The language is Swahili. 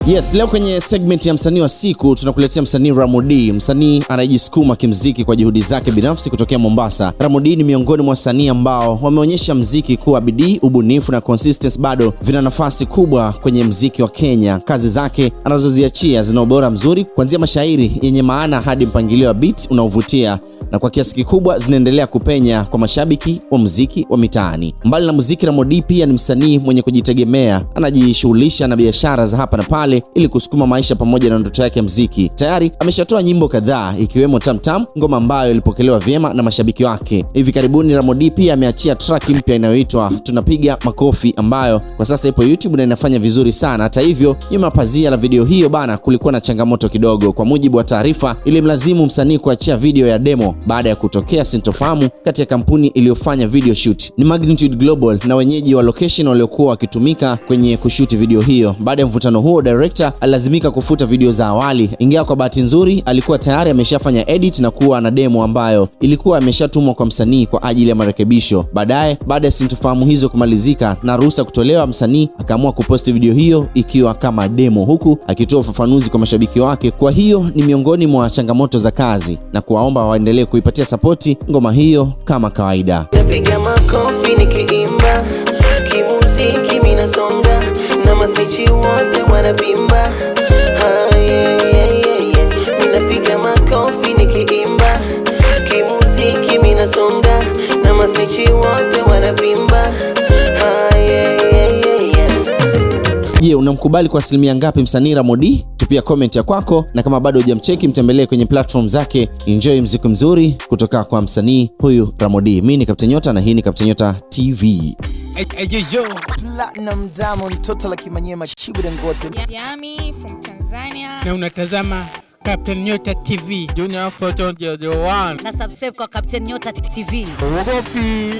Yes, leo kwenye segment ya msanii wa siku tunakuletea msanii Ramo D, msanii anayejisukuma kimziki kwa juhudi zake binafsi kutokea Mombasa. Ramo D ni miongoni mwa wasanii ambao wameonyesha mziki kuwa bidii, ubunifu na consistency bado vina nafasi kubwa kwenye mziki wa Kenya. Kazi zake anazoziachia zina ubora mzuri, kuanzia mashairi yenye maana hadi mpangilio wa beat unaovutia, na kwa kiasi kikubwa zinaendelea kupenya kwa mashabiki wa muziki wa mitaani. Mbali na muziki, Ramo D pia ni msanii mwenye kujitegemea, anajishughulisha na biashara za hapa na pale ili kusukuma maisha pamoja na ndoto yake ya muziki. Tayari ameshatoa nyimbo kadhaa ikiwemo Tam Tam, ngoma ambayo ilipokelewa vyema na mashabiki wake. Hivi karibuni Ramo D pia ameachia track mpya inayoitwa Tunapiga Makofi, ambayo kwa sasa ipo YouTube na inafanya vizuri sana. Hata hivyo, nyuma pazia la video hiyo bana, kulikuwa na changamoto kidogo. Kwa mujibu wa taarifa, ilimlazimu msanii kuachia video ya demo baada ya kutokea sintofahamu kati ya kampuni iliyofanya video shoot, ni Magnitude Global, na wenyeji wa location waliokuwa wakitumika kwenye kushuti video hiyo. Baada ya mvutano huo, director alilazimika kufuta video za awali, ingawa kwa bahati nzuri alikuwa tayari ameshafanya edit na kuwa na demo ambayo ilikuwa ameshatumwa kwa msanii kwa ajili ya marekebisho. Baadaye, baada ya sintofahamu hizo kumalizika na ruhusa kutolewa, msanii akaamua kuposti video hiyo ikiwa kama demo, huku akitoa ufafanuzi kwa mashabiki wake. Kwa hiyo ni miongoni mwa changamoto za kazi na kuwaomba waendelee kuipatia sapoti ngoma hiyo kama kawaida. Napiga makofi nikiimba, kimuziki mimi nasonga, na masnichi wote wanavimba. Mimi napiga makofi nikiimba, kimuziki mimi nasonga, na masnichi wote wanavimba. Je, unamkubali kwa asilimia ngapi msanii Ramo D? Tupia comment ya kwako, na kama bado hujamcheki mtembelee kwenye platform zake. Enjoy muziki mzuri kutoka kwa msanii huyu Ramo D. Mimi ni Captain Nyota na hii ni Captain Nyota TV. Platinum Diamond Total Kimanyema Chibu Dangote. Yami from Tanzania. Na unatazama Captain Nyota TV. Junior Photo the one. Na subscribe kwa Captain Nyota TV. Ugopi.